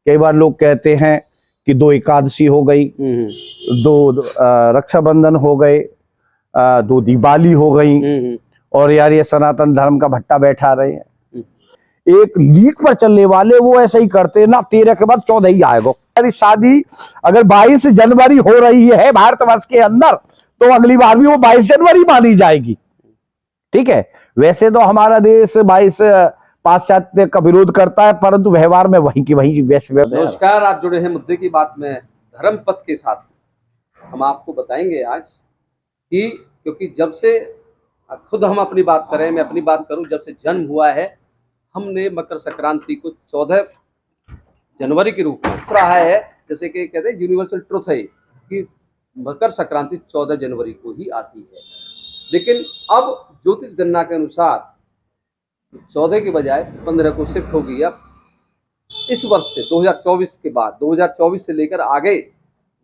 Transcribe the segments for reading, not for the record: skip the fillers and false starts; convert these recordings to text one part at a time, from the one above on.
कई बार लोग कहते हैं कि 2 एकादशी हो गई, 2 रक्षाबंधन हो गए, 2 दिवाली हो गई, और यार ये सनातन धर्म का भट्टा बैठा रहे हैं। एक लीक पर चलने वाले वो ऐसे ही करते ना, 13 के बाद 14 ही आएगा। अरे शादी अगर 22 जनवरी हो रही है भारतवर्ष के अंदर, तो अगली बार भी वो 22 जनवरी मानी जाएगी। ठीक है, वैसे तो हमारा देश 22 पाश्चात्य का विरोध करता है, परंतु व्यवहार में वही की वही वैसे। नमस्कार, आप जुड़े हैं मुद्दे की बात में धर्म पथ के साथ। हम आपको बताएंगे आज कि क्योंकि जब से खुद हम अपनी बात करें, मैं अपनी बात करूं, जब से जन्म हुआ है हमने मकर संक्रांति को 14 जनवरी के रूप में रहा है। जैसे कि कहते हैं यूनिवर्सल ट्रुथ है कि मकर संक्रांति 14 जनवरी को ही आती है, लेकिन अब ज्योतिष गणना के अनुसार 14 के बजाय 15 को शिफ्ट हो गई। अब इस वर्ष से 2024 के बाद 2024 से लेकर आगे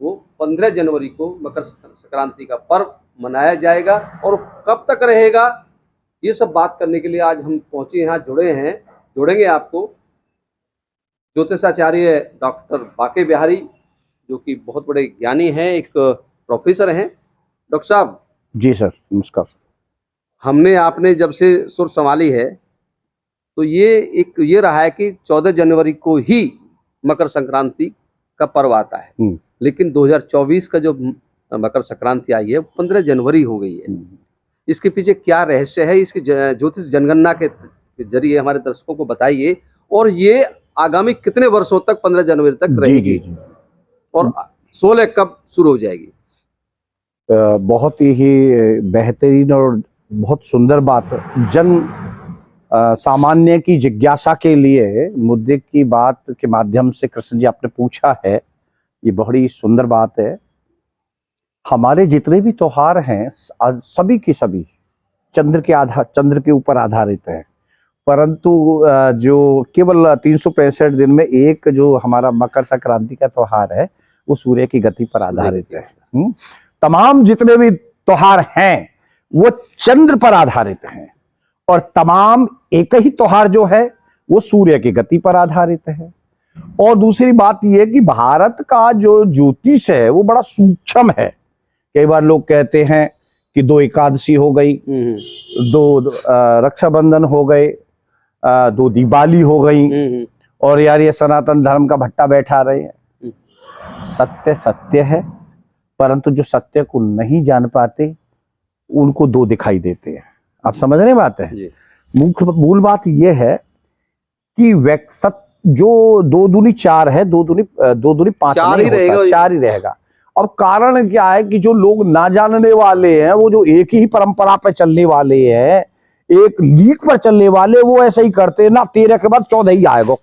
वो 15 जनवरी को मकर संक्रांति का पर्व मनाया जाएगा। और कब तक रहेगा, ये सब बात करने के लिए आज हम पहुंचे यहाँ, जोड़ेंगे आपको ज्योतिषाचार्य डॉक्टर बाके बिहारी, जो कि बहुत बड़े ज्ञानी हैं, एक प्रोफेसर हैं। डॉक्टर साहब जी सर, नमस्कार। हमने आपने जब से सुर संभाली है तो ये रहा है कि 14 जनवरी को ही मकर संक्रांति का पर्व आता है, लेकिन 2024 का जो मकर संक्रांति आई है 15 जनवरी हो गई है। इसके पीछे क्या रहस्य है, इसकी ज्योतिष जनगणना के जरिए हमारे दर्शकों को बताइए, और ये आगामी कितने वर्षों तक 15 जनवरी तक रहेगी और 16 कब शुरू हो जाएगी? बहुत ही बेहतरीन और बहुत सुंदर बात, जन सामान्य की जिज्ञासा के लिए मुद्दे की बात के माध्यम से कृष्ण जी आपने पूछा है, ये बड़ी सुंदर बात है। हमारे जितने भी त्योहार हैं सभी की सभी चंद्र के ऊपर आधारित है, परंतु जो केवल 365 दिन में एक जो हमारा मकर संक्रांति का त्योहार है वो सूर्य की गति पर आधारित है। तमाम जितने भी त्योहार हैं वो चंद्र पर आधारित हैं, और तमाम एक ही त्योहार जो है वो सूर्य की गति पर आधारित है। और दूसरी बात यह कि भारत का जो ज्योतिष है वो बड़ा सूक्ष्म है। कई बार लोग कहते हैं कि 2 एकादशी हो गई, 2 रक्षाबंधन हो गए, 2 दिवाली हो गई, और यार ये सनातन धर्म का भट्टा बैठा रहे हैं। सत्य सत्य है, परंतु जो सत्य को नहीं जान पाते उनको 2 दिखाई देते हैं। आप समझ रहे बात है? मूल बात यह है कि जो 2 दूनी 4 है, 2 दूनी 5 4 ही रहेगा। और कारण क्या है कि जो लोग ना जानने वाले हैं, वो जो एक ही परंपरा पर चलने वाले हैं, एक लीक पर चलने वाले, वो ऐसे ही करते ना, 13 के बाद 14 ही आएगा।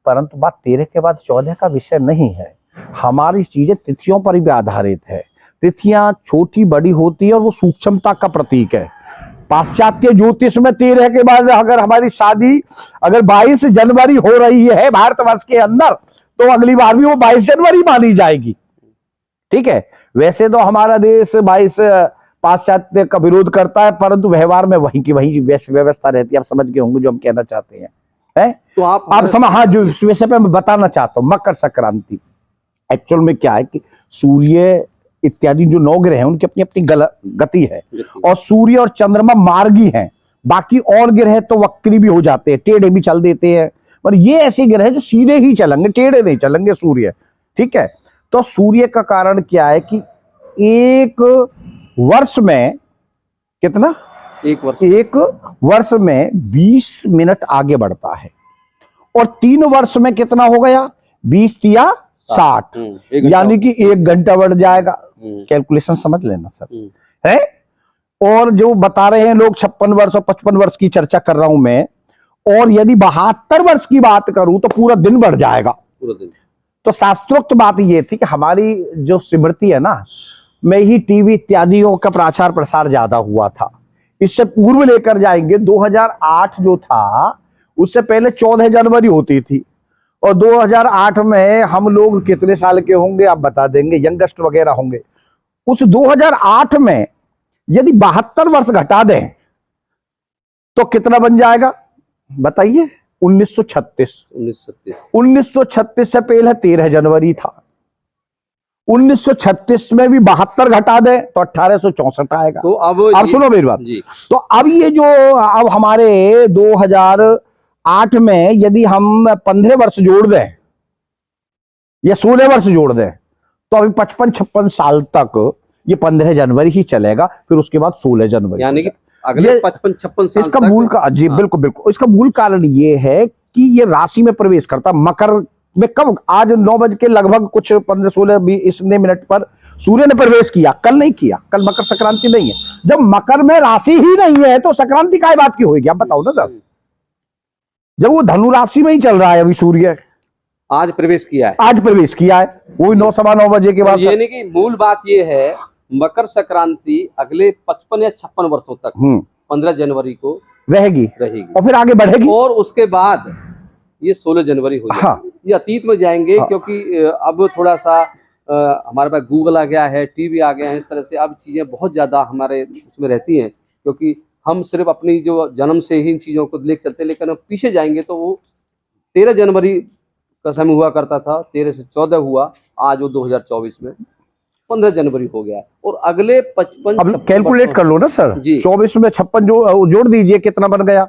परंतु बात 13 के बाद 14 का विषय नहीं है। हमारी चीजें तिथियों पर भी आधारित है। तिथियां छोटी बड़ी होती है और वो सूक्ष्मता का प्रतीक है। पाश्चात्य ज्योतिष में 13 के बाद अगर हमारी शादी अगर 22 जनवरी हो रही है भारतवर्ष के अंदर, तो अगली बार भी वो 22 जनवरी मानी जाएगी। ठीक है, वैसे तो हमारा देश 22 पाश्चात्य का विरोध करता है, परंतु व्यवहार में वही की वही व्यवस्था रहती है। आप समझ गए होंगे जो हम कहना चाहते हैं, है? तो आप समझ, हाँ, जो इस विषय पे मैं बताना चाहता हूँ, मकर संक्रांति एक्चुअल में क्या है कि सूर्य इत्यादि जो 9 ग्रह हैं उनकी अपनी अपनी गति है, और सूर्य और चंद्रमा मार्गी हैं। बाकी और ग्रह तो वक्री भी हो जाते हैं, टेढ़े भी चल देते हैं, पर ये ऐसे ग्रह जो सीधे ही चलेंगे, टेढ़े नहीं चलेंगे सूर्य। ठीक है, तो सूर्य का कारण क्या है कि एक वर्ष में कितना, एक वर्ष में 20 मिनट आगे बढ़ता है, और 3 वर्ष में कितना हो गया, 20 या 60, यानी कि 1 घंटा बढ़ जाएगा। कैलकुलेशन समझ लेना सर, है? और जो बता रहे हैं लोग 56 वर्ष और 55 वर्ष की चर्चा कर रहा हूं मैं, और यदि 72 वर्ष की बात करूं तो पूरा दिन बढ़ जाएगा, पूरा दिन। तो शास्त्रोक्त बात ये थी कि हमारी जो स्मृति है ना, में ही टीवी इत्यादियों का प्रचार प्रसार ज्यादा हुआ था। इससे पूर्व लेकर जाएंगे 2008 जो था, उससे पहले 14 जनवरी होती थी, और 2008 में हम लोग कितने साल के होंगे आप बता देंगे, यंगस्ट वगैरह होंगे। उस 2008 में यदि 72 वर्ष घटा दें तो कितना बन जाएगा बताइए? 1936। 1936 से पहले 13 जनवरी था। 1936 में भी 72 घटा दे तो 1864 आएगा। तो अब सुनो मेरी बात जी, तो अब ये जो अब हमारे 2008 में यदि हम 15 वर्ष जोड़ दें या 16 वर्ष जोड़ दें तो अभी 55-56 साल तक ये 15 जनवरी ही चलेगा, फिर उसके बाद 16 जनवरी, यानी कि अगले 55-56 साल इसका तक मूल का जी हाँ। बिल्कुल बिल्कुल इसका मूल कारण ये है कि ये राशि में प्रवेश करता मकर में कब, आज 9 बज के लगभग कुछ 15-16-20 मिनट पर सूर्य ने प्रवेश किया, कल नहीं किया, कल मकर संक्रांति नहीं है। जब मकर में राशि ही नहीं है तो संक्रांति काय बात की होगी, आप बताओ ना सर। जब वो धनु राशि में ही चल रहा है अभी सूर्य, आज प्रवेश किया है, आज प्रवेश किया है, वो 9-9:15 बजे के बाद। यानी कि मूल बात ये है मकर संक्रांति अगले 55 या 56 वर्षों तक 15 जनवरी को रहेगी और फिर आगे बढ़ेगी और उसके बाद ये 16 जनवरी हो जाएगी। हाँ। ये अतीत में जाएंगे क्योंकि अब थोड़ा सा हमारे पास गूगल आ गया है, टीवी आ गया है, इस तरह से अब चीजें बहुत ज्यादा हमारे उसमें रहती हैं, क्योंकि हम सिर्फ अपनी जो जन्म से ही इन चीजों को लेकर चलते, लेकिन अब पीछे जाएंगे तो वो 13 जनवरी का समय हुआ करता था, 13 से 14 हुआ, आज वो 2024 में 15 जनवरी हो गया और अगले 55 अब कैलकुलेट कर लो ना सर जी। 24 में 56 जो जोड़ दीजिए कितना बन गया,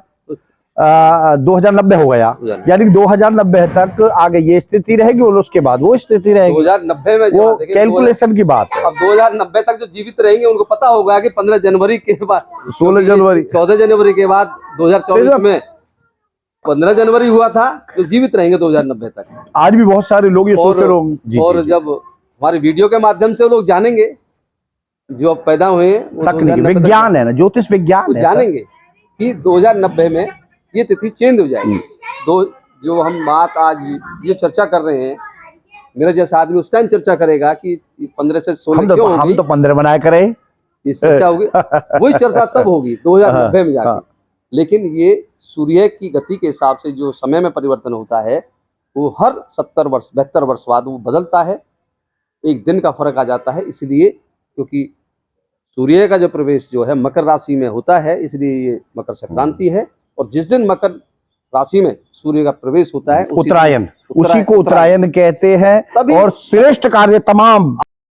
2090 हो गया, यानी कि 2090 तक आगे ये स्थिति रहेगी और उसके बाद वो स्थिति रहेगी। 2090 में वो कैलकुलेशन की बात है। अब 2090 तक जो जीवित रहेंगे उनको पता होगा कि 15 जनवरी के बाद 16 जनवरी 14 जनवरी के बाद 2024 में 15 जनवरी हुआ था, जो जीवित रहेंगे 2090 तक। आज भी बहुत सारे लोग ये सोच रहे होंगे और जब हमारे वीडियो के माध्यम से लोग जानेंगे, जो अब पैदा हुए हैं, तकनीकी विज्ञान है ना, ज्योतिष विज्ञान है, जानेंगे कि 2090 में ये तिथि चेंज हो जाएगी। जो हम बात आज ये चर्चा कर रहे हैं, मेरा जैसा आदमी उस टाइम चर्चा करेगा कि 15 से 16 क्यों होगी, हम तो 15 बनाए करें, ये चर्चा होगी, वही चर्चा तब होगी 2090 में जाके। लेकिन ये सूर्य की गति के हिसाब से जो समय में परिवर्तन होता है वो हर 70 वर्ष 72 वर्ष बाद वो बदलता है, एक दिन का फर्क आ जाता है। इसलिए क्योंकि सूर्य का जो प्रवेश जो है मकर राशि में होता है, इसलिए ये मकर संक्रांति है। और जिस दिन मकर राशि में सूर्य का प्रवेश होता है उत्तरायण, उसी को उत्तरायण कहते हैं। और श्रेष्ठ कार्य तमाम